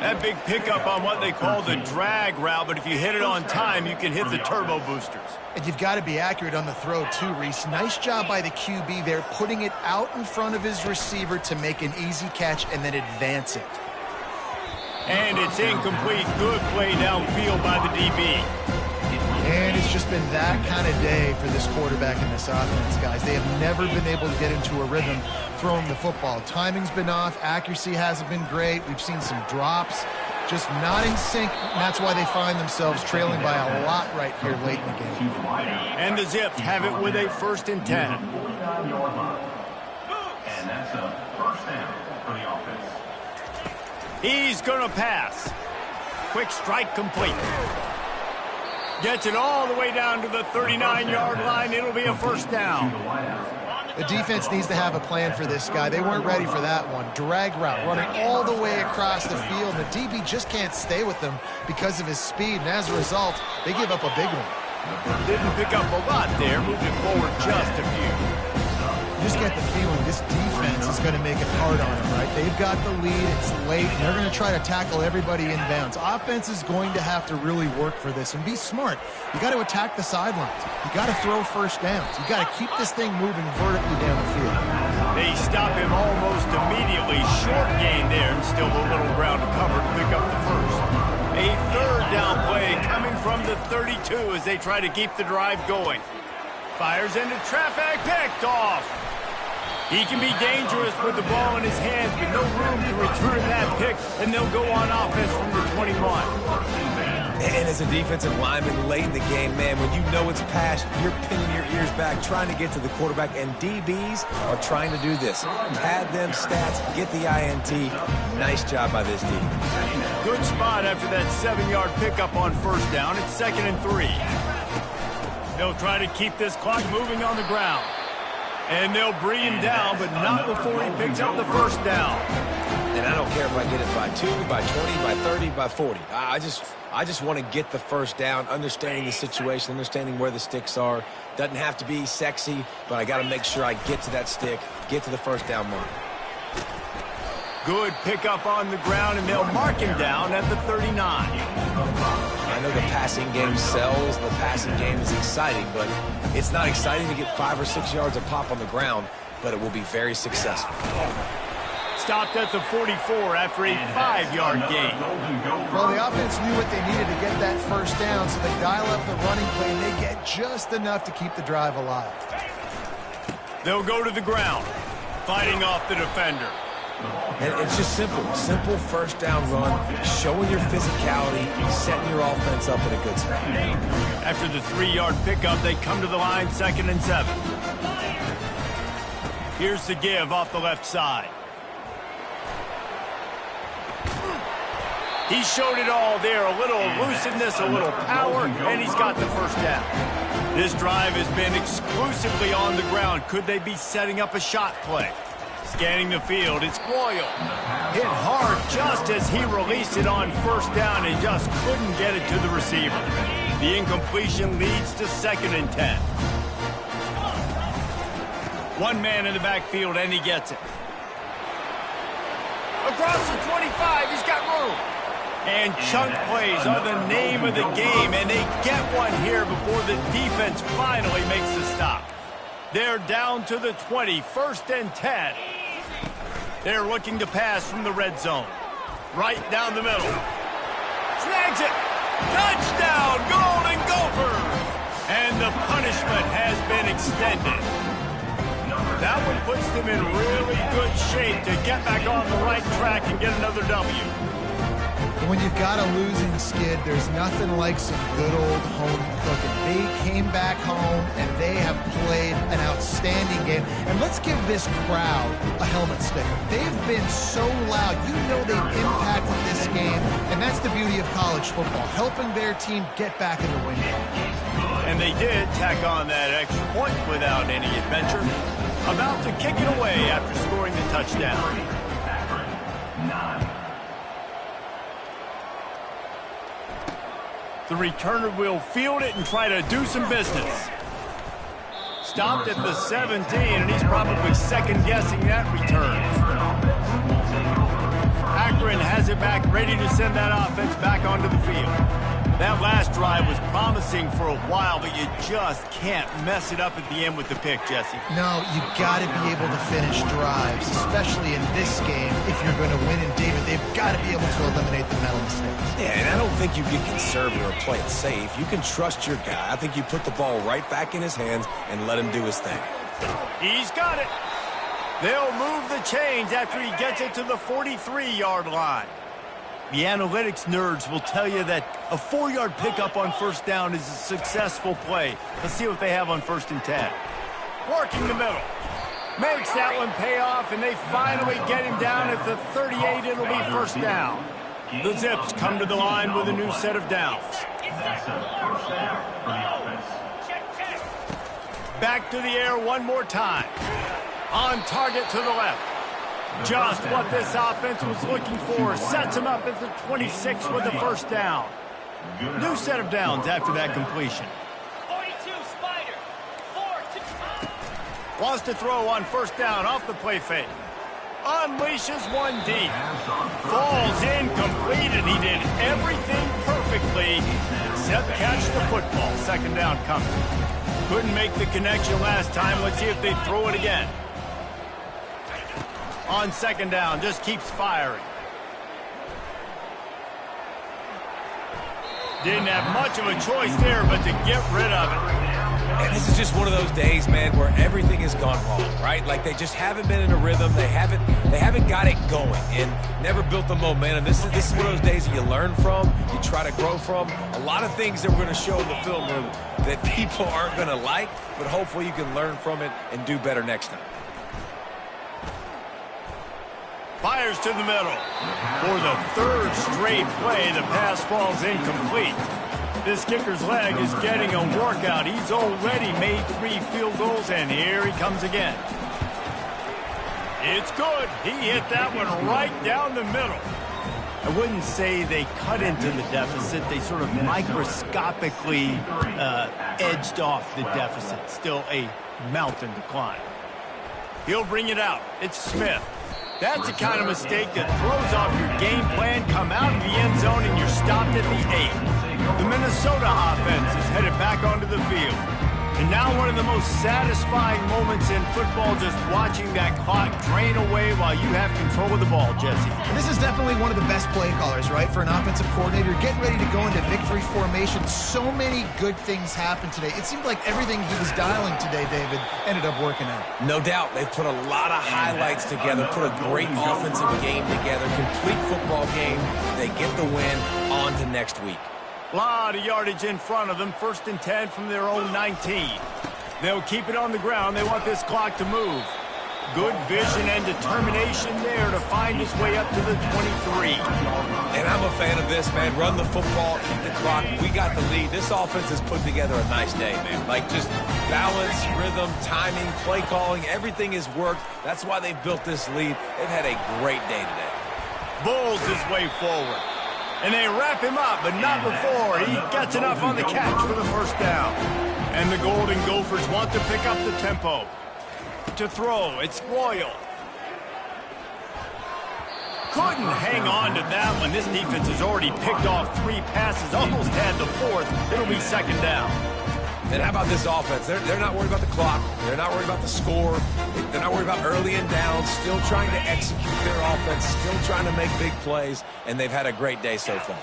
That big pickup on what they call the drag route, but if you hit it on time, you can hit the turbo boosters. And you've got to be accurate on the throw, too, Reese. Nice job by the QB there, putting it out in front of his receiver to make an easy catch and then advance it. And it's incomplete. Good play downfield by the DB. And it's just been that kind of day for this quarterback in this offense, guys. They have never been able to get into a rhythm throwing the football. Timing's been off. Accuracy hasn't been great. We've seen some drops. Just not in sync. And that's why they find themselves trailing by a lot right here late in the game. And the Zips have it with a 1st and 10. And that's a first down for the offense. He's going to pass. Quick strike complete. Gets it all the way down to the 39-yard line. It'll be a first down. The defense needs to have a plan for this guy. They weren't ready for that one. Drag route, running all the way across the field. The DB just can't stay with them because of his speed, and as a result, they give up a big one. Didn't pick up a lot there, moved it forward just a few. You just get the feeling this defense is going to make it hard on them, right? They've got the lead, it's late, and they're going to try to tackle everybody inbounds. Offense is going to have to really work for this and be smart. You got to attack the sidelines. You got to throw first downs. You got to keep this thing moving vertically down the field. They stop him almost immediately. Short gain there, and still a little ground to cover to pick up the first. A third down play coming from the 32 as they try to keep the drive going. Fires into traffic, picked off. He can be dangerous with the ball in his hands, but no room to return that pick, and they'll go on offense from the 21. And as a defensive lineman late in the game, man, when you know it's past, you're pinning your ears back, trying to get to the quarterback, and DBs are trying to do this. Pad them stats, get the INT. Nice job by this team. Good spot after that 7-yard pickup on first down. It's 2nd and 3. They'll try to keep this clock moving on the ground. And they'll bring him down, but not before he picks up the first down. and I don't care if I get it by 2, by 20, by 30, by 40. I just want to get the first down, understanding the situation, understanding where the sticks are. Doesn't have to be sexy, but I got to make sure I get to that stick, get to the first down mark. Good pickup on the ground, and they'll mark him down at the 39. I know the passing game sells, the passing game is exciting, but it's not exciting to get 5 or 6 yards of pop on the ground, but it will be very successful. Stopped at the 44 after a 5-yard gain. Well, the offense knew what they needed to get that first down, so they dial up the running play, and they get just enough to keep the drive alive. They'll go to the ground, fighting off the defender. And it's just simple first down run, showing your physicality, setting your offense up in a good spot. After the 3-yard pickup, they come to the line, 2nd and 7. Here's the give off the left side. He showed it all there, a little elusiveness, a little power, and he's got the first down. This drive has been exclusively on the ground. Could they be setting up a shot play? Scanning the field, it's Royal. Hit hard just as he released it on first down and just couldn't get it to the receiver. The incompletion leads to 2nd and 10. One man in the backfield, and he gets it. Across the 25, he's got room. And chunk plays are the name of the game, and they get one here before the defense finally makes the stop. They're down to the 20, 1st and 10. They're looking to pass from the red zone. Right down the middle. Snags it. Touchdown, Golden Gophers. And the punishment has been extended. That one puts them in really good shape to get back on the right track and get another W. When you've got a losing skid, there's nothing like some good old home cooking. They came back home, and they have played an outstanding game. And let's give this crowd a helmet sticker. They've been so loud. You know they've impacted this game, and that's the beauty of college football, helping their team get back in the win column. And they did tack on that extra point without any adventure. About to kick it away after scoring the touchdown. The returner will field it and try to do some business. Stopped at the 17, and he's probably second-guessing that return. Akron has it back, ready to send that offense back onto the field. That last drive was promising for a while, but you just can't mess it up at the end with the pick, Jesse. No, you got to be able to finish drives, especially in this game. If you're going to win in David, they've got to be able to eliminate the mental mistakes. Yeah, and I don't think you get conservative or play it safe. You can trust your guy. I think you put the ball right back in his hands and let him do his thing. He's got it. They'll move the chains after he gets it to the 43-yard line. The analytics nerds will tell you that a 4-yard pickup on first down is a successful play. Let's see what they have on 1st and 10. Working the middle. Makes that one pay off, and they finally get him down at the 38. It'll be first down. The Zips come to the line with a new set of downs. Back to the air one more time. On target to the left. Just what this offense was looking for. Sets him up at the 26 with the first down. New set of downs after that completion. 42, Spider. 4-2. Wants to throw on first down off the play fake. Unleashes one deep. Falls incomplete, and he did everything perfectly except catch the football. 2nd down coming. Couldn't make the connection last time. Let's see if they throw it again. On 2nd down, just keeps firing. Didn't have much of a choice there, but to get rid of it. And this is just one of those days, man, where everything has gone wrong, right? Like they just haven't been in a rhythm. They haven't got it going and never built the momentum. This is one of those days that you learn from, you try to grow from. A lot of things that we're going to show in the film room that people aren't going to like, but hopefully you can learn from it and do better next time. Fires to the middle. For the 3rd straight play, the pass falls incomplete. This kicker's leg is getting a workout. He's already made 3 field goals, and here he comes again. It's good. He hit that one right down the middle. I wouldn't say they cut into the deficit. They sort of microscopically edged off the deficit. Still a mountain to climb. He'll bring it out. It's Smith. That's the kind of mistake that throws off your game plan. Come out of the end zone and you're stopped at the 8. The Minnesota offense is headed back onto the field. And now one of the most satisfying moments in football, just watching that clock drain away while you have control of the ball, Jesse. And this is definitely one of the best play callers, right, for an offensive coordinator. Getting ready to go into victory formation. So many good things happened today. It seemed like everything he was dialing today, David, ended up working out. No doubt. They've put a lot of highlights together, put a great offensive game together, complete football game. They get the win. On to next week. A lot of yardage in front of them. 1st and 10 from their own 19. They'll keep it on the ground. They want this clock to move. Good vision and determination there to find his way up to the 23. And I'm a fan of this, man. Run the football, eat the clock. We got the lead. This offense has put together a nice day, man. Like, just balance, rhythm, timing, play calling, everything has worked. That's why they've built this lead. They've had a great day today. Bulls his way forward. And they wrap him up, but not before he gets enough on the catch for the 1st down. And the Golden Gophers want to pick up the tempo. To throw, it's Royal. Couldn't hang on to that one. This defense has already picked off 3 passes, almost had the 4th. It'll be 2nd down. And how about this offense? They're not worried about the clock. They're not worried about the score. They're not worried about early and down. Still trying to execute their offense. Still trying to make big plays. And they've had a great day so far.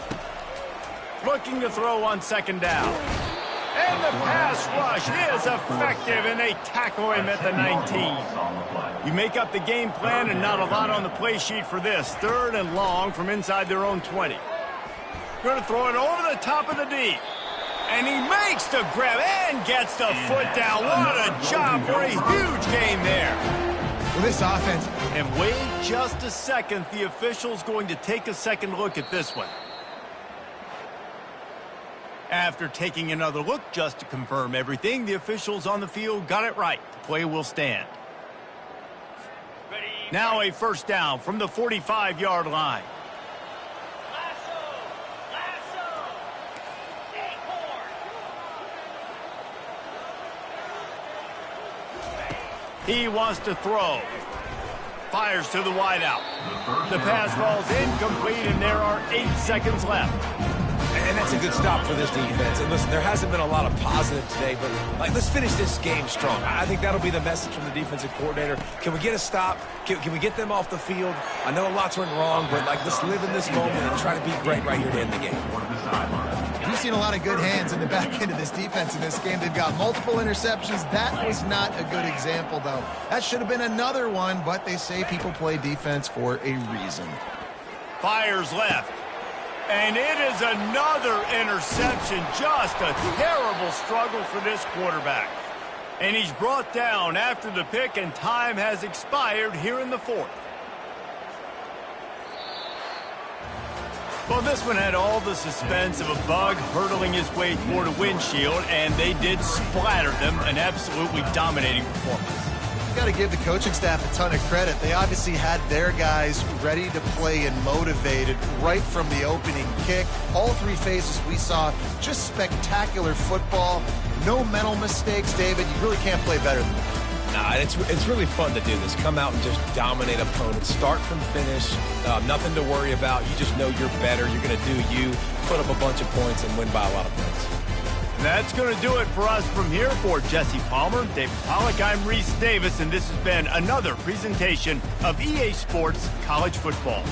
Looking to throw on 2nd down. And the pass rush is effective, and they tackle him at the 19. You make up the game plan, and not a lot on the play sheet for this. 3rd and long from inside their own 20. Going to throw it over the top of the D. And he makes the grab and gets the foot down. What a job for a huge game there. Well, this offense. And wait just a second. The official's going to take a second look at this one. After taking another look just to confirm everything, the officials on the field got it right. The play will stand. Now a 1st down from the 45-yard line. He wants to throw. Fires to the wideout. The pass falls incomplete, and there are 8 seconds left. And that's a good stop for this defense. And listen, there hasn't been a lot of positive today, but let's finish this game strong. I think that'll be the message from the defensive coordinator. Can we get a stop? Can we get them off the field? I know lots went wrong, but let's live in this moment and try to be great right here to end the game. We've seen a lot of good hands in the back end of this defense in this game. They've got multiple interceptions. That was not a good example, though. That should have been another one, but they say people play defense for a reason. Fires left. And it is another interception. Just a terrible struggle for this quarterback. And he's brought down after the pick, and time has expired here in the 4th. Well, this one had all the suspense of a bug hurtling his way toward a windshield, and they did splatter them. An absolutely dominating performance. Got to give the coaching staff a ton of credit. They obviously had their guys ready to play and motivated right from the opening kick. All 3 phases we saw, just spectacular football. No mental mistakes, David. You really can't play better than that. Nah, it's really fun to do this. Come out and just dominate opponents. Start from finish. Nothing to worry about. You just know you're better. You're going to do you. Put up a bunch of points and win by a lot of points. That's going to do it for us from here. For Jesse Palmer, David Pollack, I'm Reese Davis, and this has been another presentation of EA Sports College Football.